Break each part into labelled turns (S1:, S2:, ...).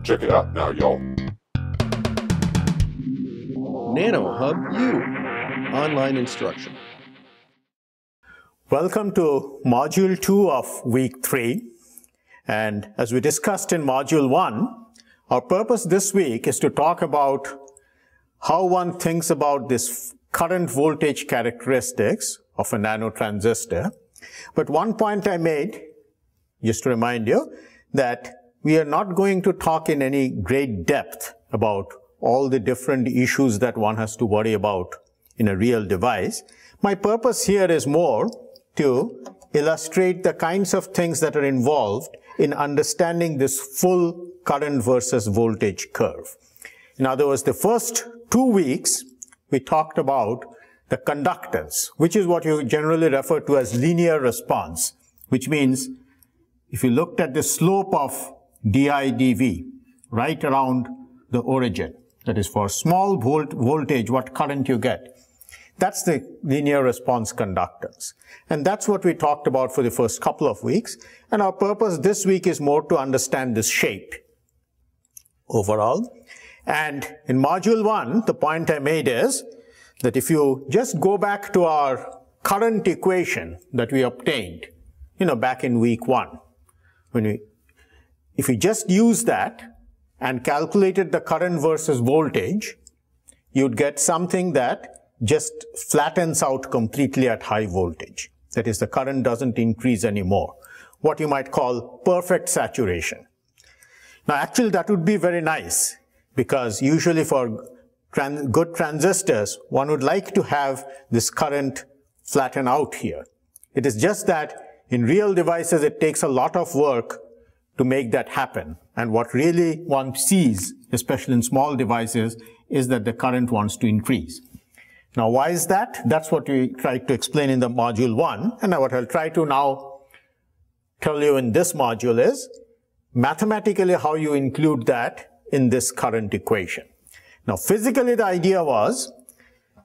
S1: Check it out now, y'all.
S2: nanoHUB-U, online instruction.
S3: Welcome to Module 2 of Week 3. And as we discussed in Module 1, our purpose this week is to talk about how one thinks about this current voltage characteristics of a nanotransistor. But one point I made, just to remind you, that we are not going to talk in any great depth about all the different issues that one has to worry about in a real device. My purpose here is more to illustrate the kinds of things that are involved in understanding this full current versus voltage curve. In other words, the first 2 weeks, we talked about the conductance, which is what you generally refer to as linear response, which means if you looked at the slope of di dv right around the origin, that is for small voltage, what current you get, that's the linear response conductance. And that's what we talked about for the first couple of weeks. And our purpose this week is more to understand this shape overall. And in Module 1, the point I made is that if you just go back to our current equation that we obtained, back in week 1, if we just use that and calculated the current versus voltage, you'd get something that just flattens out completely at high voltage. That is, the current doesn't increase anymore. What you might call perfect saturation. Now, actually, that would be very nice, because usually for good transistors, one would like to have this current flatten out here. It is just that in real devices, it takes a lot of work to make that happen. And what really one sees, especially in small devices, is that the current wants to increase. Now, why is that? That's what we tried to explain in the Module 1. And what I'll try to now tell you in this module is mathematically how you include that in this current equation. Now, physically, the idea was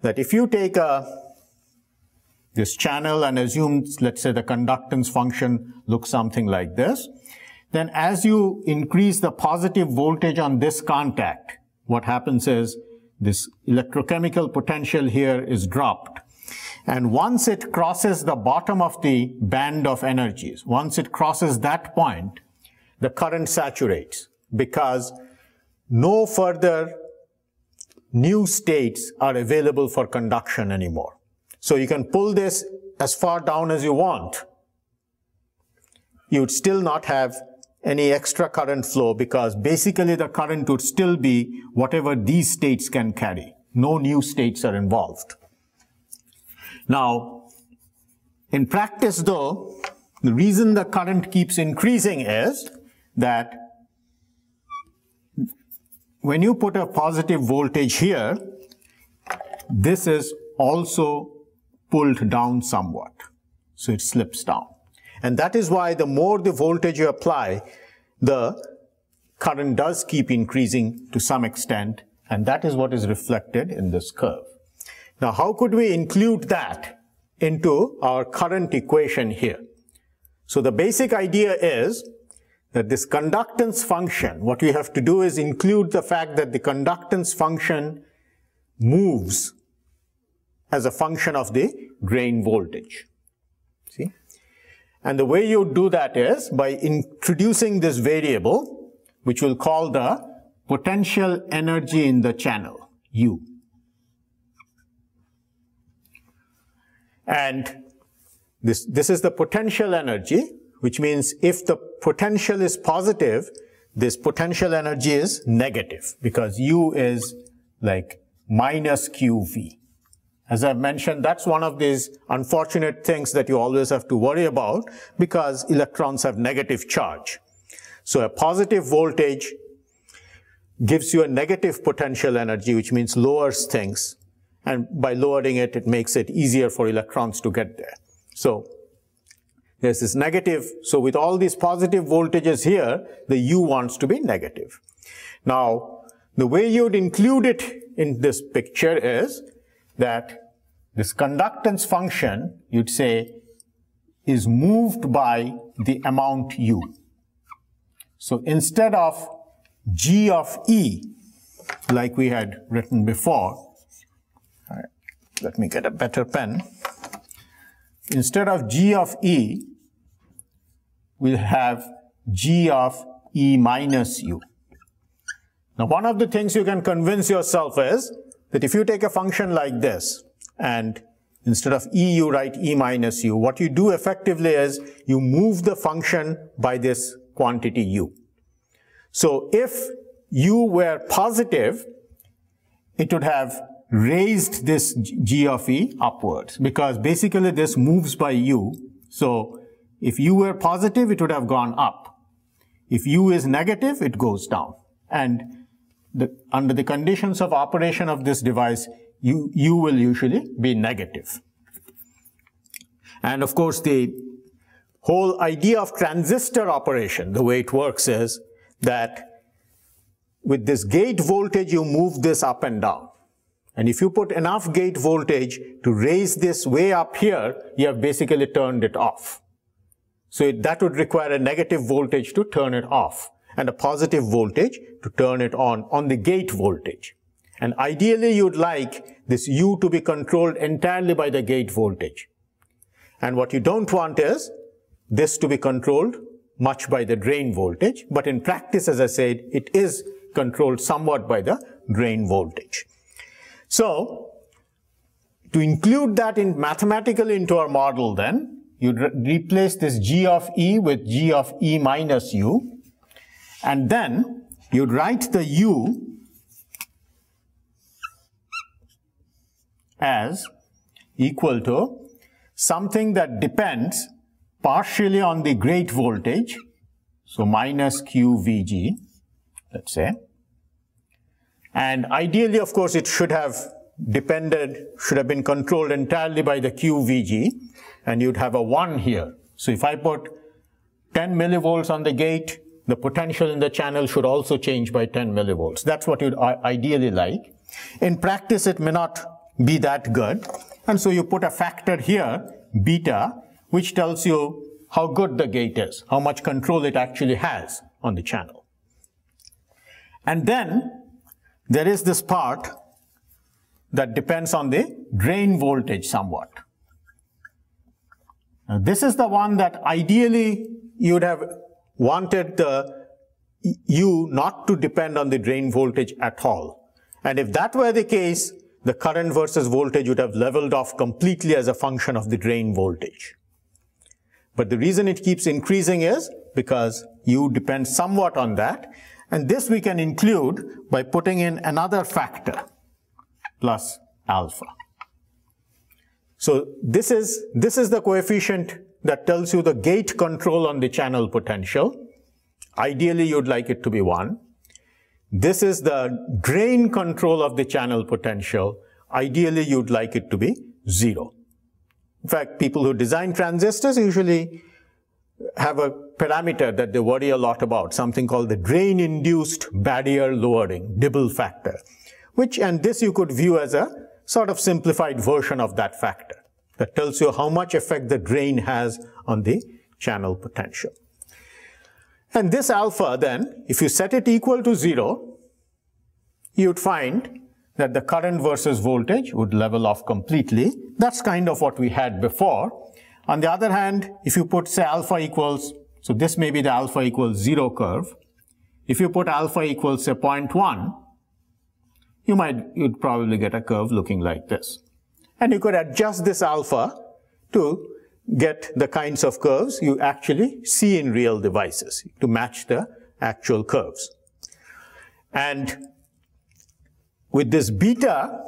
S3: that if you take this channel and assume, let's say, the conductance function looks something like this, then as you increase the positive voltage on this contact, what happens is this electrochemical potential here is dropped. And once it crosses the bottom of the band of energies, once it crosses that point, the current saturates, because no further new states are available for conduction anymore. So you can pull this as far down as you want. You would still not have any extra current flow, because basically the current would still be whatever these states can carry. No new states are involved. Now, in practice though, the reason the current keeps increasing is that when you put a positive voltage here, this is also pulled down somewhat. So it slips down. And that is why the more the voltage you apply, the current does keep increasing to some extent. And that is what is reflected in this curve. Now, how could we include that into our current equation here? So the basic idea is that this conductance function, what we have to do is include the fact that the conductance function moves as a function of the drain voltage. See? And the way you do that is by introducing this variable, which we'll call the potential energy in the channel, U. And this is the potential energy, which means if the potential is positive, this potential energy is negative, because U is like minus QV. As I've mentioned, that's one of these unfortunate things that you always have to worry about, because electrons have negative charge. So a positive voltage gives you a negative potential energy, which means lowers things. And by lowering it, it makes it easier for electrons to get there. So there's this negative. So with all these positive voltages here, the U wants to be negative. Now, the way you'd include it in this picture is that this conductance function, you'd say, is moved by the amount U. So instead of G of E, like we had written before. All right, let me get a better pen. Instead of G of E, we'll have G of E minus U. Now, one of the things you can convince yourself is that if you take a function like this, and instead of E, you write E minus U, what you do effectively is you move the function by this quantity U. So if U were positive, it would have raised this G of E upwards, because basically this moves by U. So if U were positive, it would have gone up. If U is negative, it goes down. And under the conditions of operation of this device, U will usually be negative. And of course, the whole idea of transistor operation, the way it works is that with this gate voltage, you move this up and down. And if you put enough gate voltage to raise this way up here, you have basically turned it off. So that would require a negative voltage to turn it off, and a positive voltage to turn it on the gate voltage. And ideally, you'd like this U to be controlled entirely by the gate voltage. And what you don't want is this to be controlled much by the drain voltage. But in practice, as I said, it is controlled somewhat by the drain voltage. So to include that mathematically into our model then, you'd replace this G of E with G of E minus U. And then you'd write the U as equal to something that depends partially on the gate voltage, so minus QVG, let's say. And ideally, of course, it should have been controlled entirely by the QVG, and you'd have a 1 here. So if I put 10 millivolts on the gate, the potential in the channel should also change by 10 millivolts. That's what you'd ideally like. In practice, it may not be that good. And so you put a factor here, beta, which tells you how good the gate is, how much control it actually has on the channel. And then there is this part that depends on the drain voltage somewhat. Now, this is the one that ideally you would have wanted the U not to depend on the drain voltage at all. And if that were the case, the current versus voltage would have leveled off completely as a function of the drain voltage. But the reason it keeps increasing is because U depends somewhat on that. And this we can include by putting in another factor plus alpha. So this is the coefficient that tells you the gate control on the channel potential. Ideally, you'd like it to be 1. This is the drain control of the channel potential. Ideally, you'd like it to be 0. In fact, people who design transistors usually have a parameter that they worry a lot about, something called the drain-induced barrier lowering, Dibble factor, and this you could view as a sort of simplified version of that factor that tells you how much effect the drain has on the channel potential. And this alpha then, if you set it equal to 0, you'd find that the current versus voltage would level off completely. That's kind of what we had before. On the other hand, if you put, say, alpha equals, so this may be the alpha equals 0 curve. If you put alpha equals, say, 0.1, you'd probably get a curve looking like this. And you could adjust this alpha to get the kinds of curves you actually see in real devices to match the actual curves. And with this beta,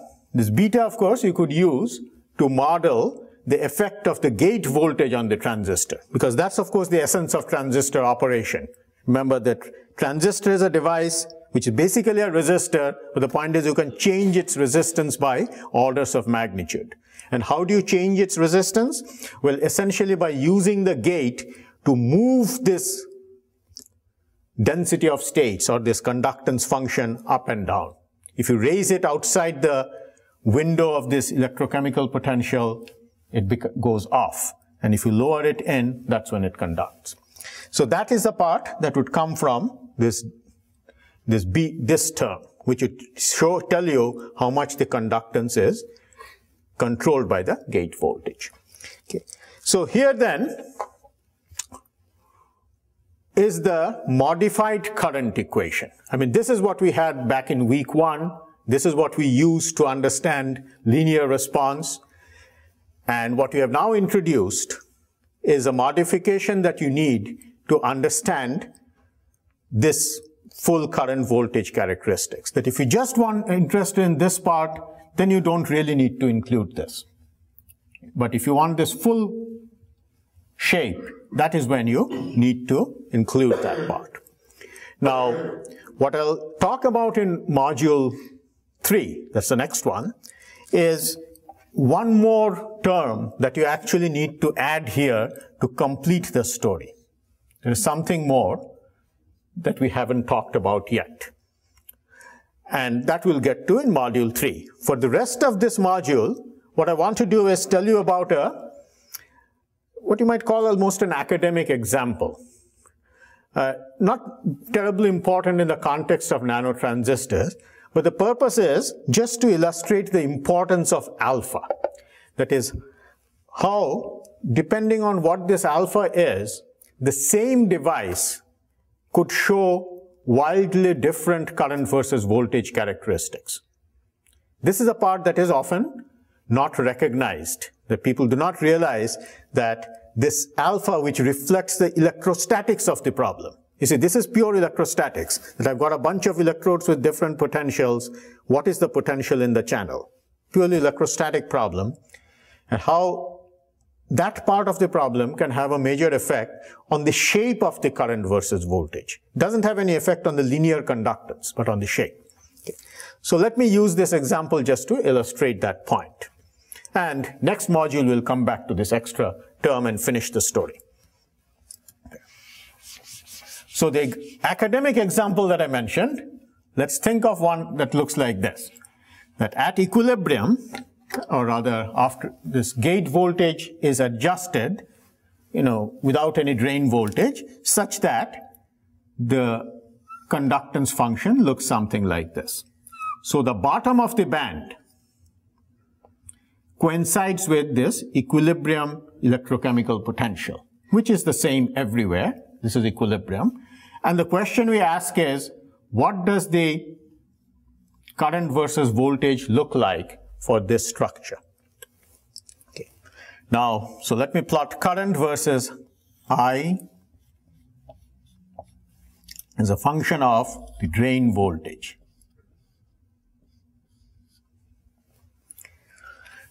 S3: of course, you could use to model the effect of the gate voltage on the transistor, because that's, of course, the essence of transistor operation. Remember that transistor is a device which is basically a resistor, but the point is you can change its resistance by orders of magnitude. And how do you change its resistance? Well, essentially by using the gate to move this density of states or this conductance function up and down. If you raise it outside the window of this electrochemical potential, it goes off. And if you lower it in, that's when it conducts. So that is the part that would come from this this term, which would tell you how much the conductance is controlled by the gate voltage. Okay. So here then is the modified current equation. I mean, this is what we had back in week 1. This is what we used to understand linear response. And what we have now introduced is a modification that you need to understand this full current voltage characteristics. That if you just want interested in this part, then you don't really need to include this. But if you want this full shape, that is when you need to include that part. Now, what I'll talk about in module 3, that's the next one, is one more term that you actually need to add here to complete the story. There is something more that we haven't talked about yet. And that we'll get to in module 3. For the rest of this module, what I want to do is tell you about what you might call almost an academic example. Not terribly important in the context of nanotransistors, but the purpose is just to illustrate the importance of alpha. That is, how, depending on what this alpha is, the same device could show wildly different current versus voltage characteristics. This is a part that is often not recognized, that people do not realize that this alpha, which reflects the electrostatics of the problem. You see, this is pure electrostatics, that I've got a bunch of electrodes with different potentials. What is the potential in the channel? Purely electrostatic problem, and how that part of the problem can have a major effect on the shape of the current versus voltage. It doesn't have any effect on the linear conductance, but on the shape. Okay. So let me use this example just to illustrate that point. And next module we'll come back to this extra term and finish the story. Okay. So the academic example that I mentioned, let's think of one that looks like this. That at equilibrium, or rather after this gate voltage is adjusted, without any drain voltage, such that the conductance function looks something like this. So the bottom of the band coincides with this equilibrium electrochemical potential, which is the same everywhere. This is equilibrium. And the question we ask is, what does the current versus voltage look like for this structure? Okay. Now, so let me plot current versus I as a function of the drain voltage.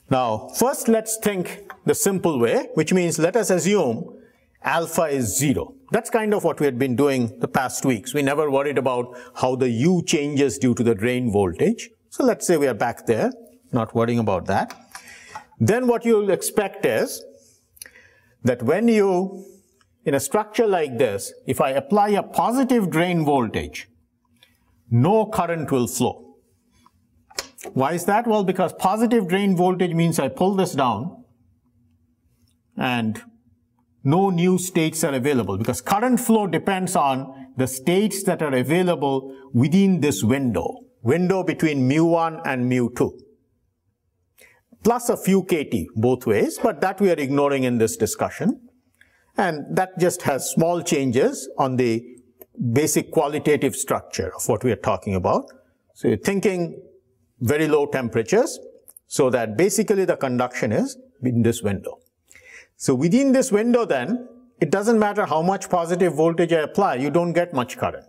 S3: Now, first let's think the simple way, which means let us assume alpha is 0. That's kind of what we had been doing the past weeks. We never worried about how the U changes due to the drain voltage. So let's say we are back there, not worrying about that. Then what you'll expect is that when you, in a structure like this, if I apply a positive drain voltage, no current will flow. Why is that? Well, because positive drain voltage means I pull this down and no new states are available, because current flow depends on the states that are available within this window between mu1 and mu2, plus a few kT both ways, but that we are ignoring in this discussion. And that just has small changes on the basic qualitative structure of what we are talking about. So you're thinking very low temperatures, so that basically the conduction is in this window. So within this window then, it doesn't matter how much positive voltage I apply, you don't get much current.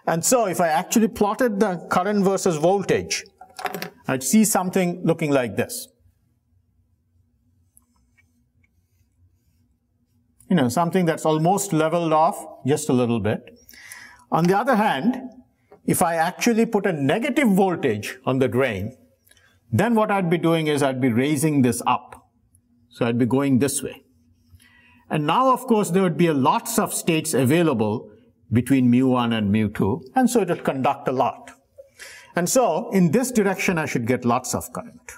S3: And so if I actually plotted the current versus voltage, I'd see something looking like this. Something that's almost leveled off just a little bit. On the other hand, if I actually put a negative voltage on the drain, then what I'd be doing is I'd be raising this up. So I'd be going this way. And now, of course, there would be lots of states available between mu1 and mu2, and so it would conduct a lot. And so, in this direction, I should get lots of current.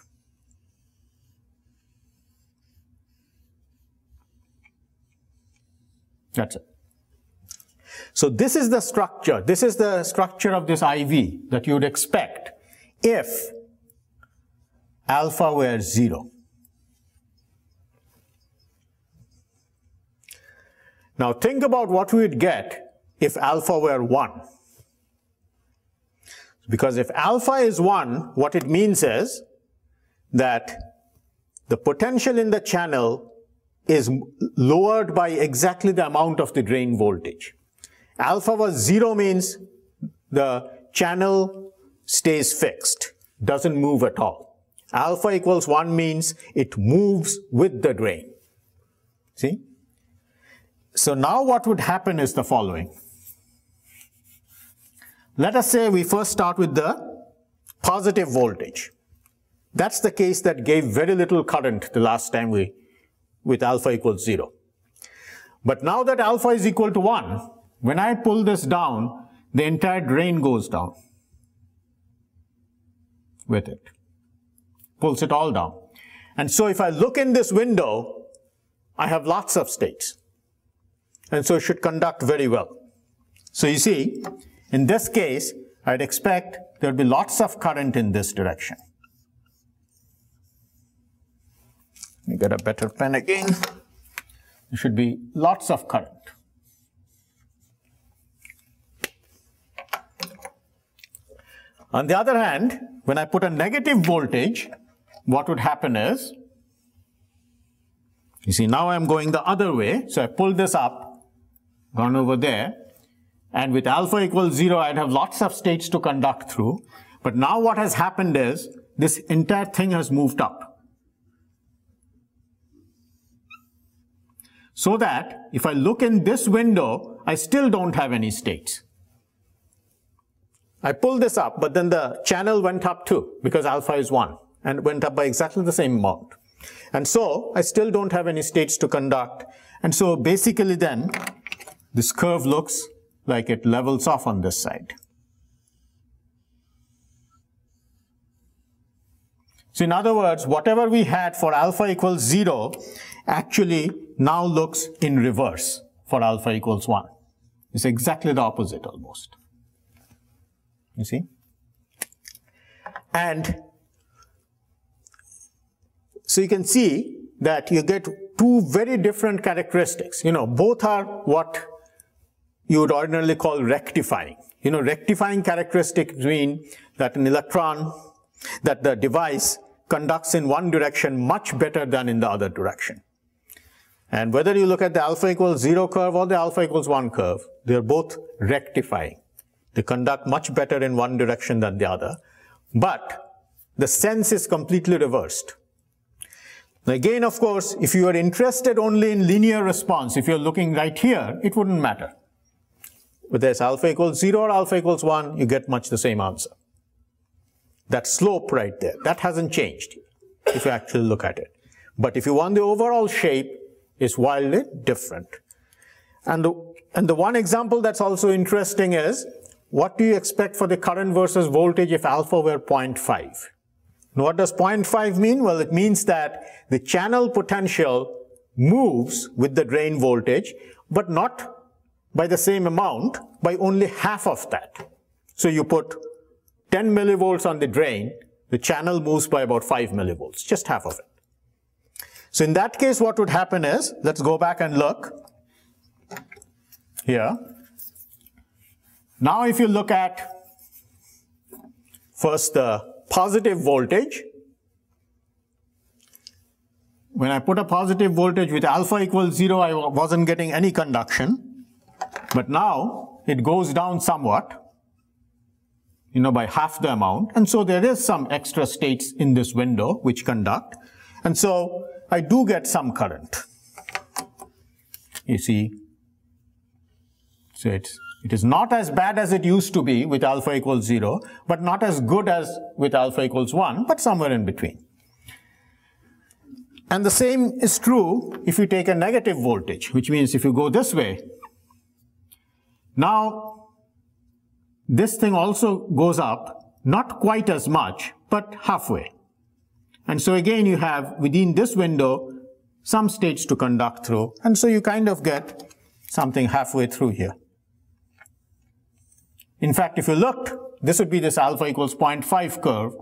S3: That's it. So this is the structure. This is the structure of this IV that you would expect if alpha were 0. Now think about what we would get if alpha were 1. Because if alpha is 1, what it means is that the potential in the channel is lowered by exactly the amount of the drain voltage. Alpha was 0 means the channel stays fixed, doesn't move at all. Alpha equals 1 means it moves with the drain. See? So now what would happen is the following. Let us say we first start with the positive voltage. That's the case that gave very little current the last time with alpha equals 0. But now that alpha is equal to 1, when I pull this down, the entire drain goes down with it. Pulls it all down. And so if I look in this window, I have lots of states. And so it should conduct very well. So you see, in this case, I'd expect there would be lots of current in this direction. Let me get a better pen again. There should be lots of current. On the other hand, when I put a negative voltage, what would happen is, you see, now I'm going the other way. So I pull this up, gone over there. And with alpha equals 0, I'd have lots of states to conduct through. But now what has happened is, this entire thing has moved up. So that, if I look in this window, I still don't have any states. I pull this up, but then the channel went up too, because alpha is 1, and went up by exactly the same amount. And so, I still don't have any states to conduct. And so, basically then, this curve looks like it levels off on this side. So in other words, whatever we had for alpha equals 0 actually now looks in reverse for alpha equals 1. It's exactly the opposite almost. You see? And so you can see that you get two very different characteristics. Both are what you would ordinarily call rectifying. Rectifying characteristics mean that an electron, that the device conducts in one direction much better than in the other direction. And whether you look at the alpha equals 0 curve or the alpha equals 1 curve, they're both rectifying. They conduct much better in one direction than the other. But the sense is completely reversed. Now again, of course, if you are interested only in linear response, if you're looking right here, it wouldn't matter. Whether it's alpha equals 0 or alpha equals 1, you get much the same answer. That slope right there, that hasn't changed if you actually look at it. But if you want the overall shape, it's wildly different. And the one example that's also interesting is, what do you expect for the current versus voltage if alpha were 0.5? Now what does 0.5 mean? Well, it means that the channel potential moves with the drain voltage, but not by the same amount, by only half of that. So you put 10 millivolts on the drain, the channel moves by about 5 millivolts, just half of it. So in that case, what would happen is, let's go back and look here. Now if you look at first the positive voltage, when I put a positive voltage with alpha equals 0, I wasn't getting any conduction. But now it goes down somewhat, by half the amount. And so there is some extra states in this window which conduct. And so I do get some current. You see, so it is not as bad as it used to be with alpha equals 0, but not as good as with alpha equals 1, but somewhere in between. And the same is true if you take a negative voltage, which means if you go this way, now this thing also goes up, not quite as much, but halfway. And so again you have within this window some states to conduct through, and so you kind of get something halfway through here. In fact, if you looked, this would be this alpha equals 0.5 curve.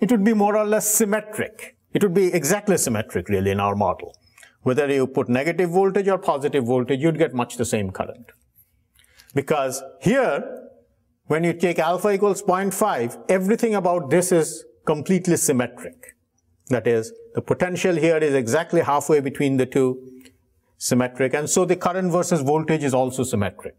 S3: It would be more or less symmetric. It would be exactly symmetric really in our model. Whether you put negative voltage or positive voltage, you'd get much the same current. Because here, when you take alpha equals 0.5, everything about this is completely symmetric. That is, the potential here is exactly halfway between the two, symmetric, and so the current versus voltage is also symmetric.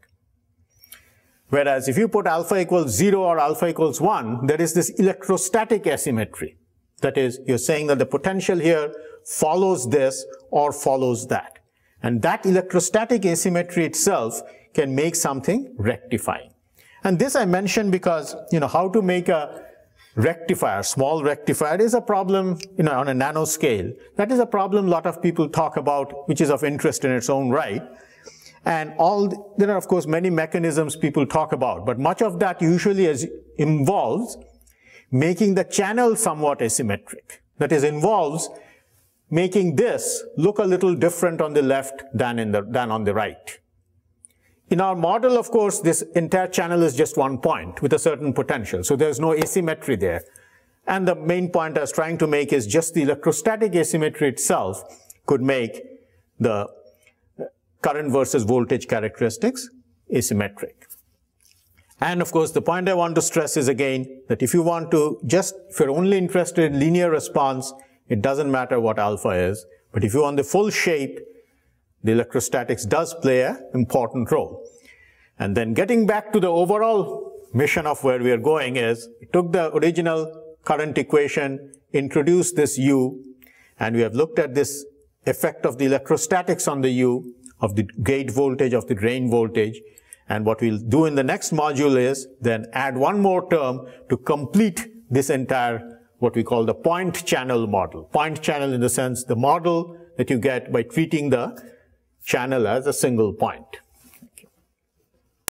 S3: Whereas if you put alpha equals 0 or alpha equals 1, there is this electrostatic asymmetry. That is, you're saying that the potential here follows this or follows that. And that electrostatic asymmetry itself can make something rectifying. And this I mentioned because, how to make a rectifier, small rectifier, is a problem, on a nanoscale. That is a problem a lot of people talk about, which is of interest in its own right. And there are, of course, many mechanisms people talk about, but much of that usually involves making the channel somewhat asymmetric. That is, involves making this look a little different on the left than on the right. In our model, of course, this entire channel is just one point with a certain potential, so there's no asymmetry there. And the main point I was trying to make is just the electrostatic asymmetry itself could make the current versus voltage characteristics asymmetric. And of course, the point I want to stress is again that if you're only interested in linear response, it doesn't matter what alpha is. But if you want the full shape, the electrostatics does play an important role. And then getting back to the overall mission of where we are going is, we took the original current equation, introduced this U, and we have looked at this effect of the electrostatics on the U, of the gate voltage, of the drain voltage. And what we'll do in the next module is then add one more term to complete this entire, what we call the point channel model. Point channel in the sense, the model that you get by treating the channel as a single point.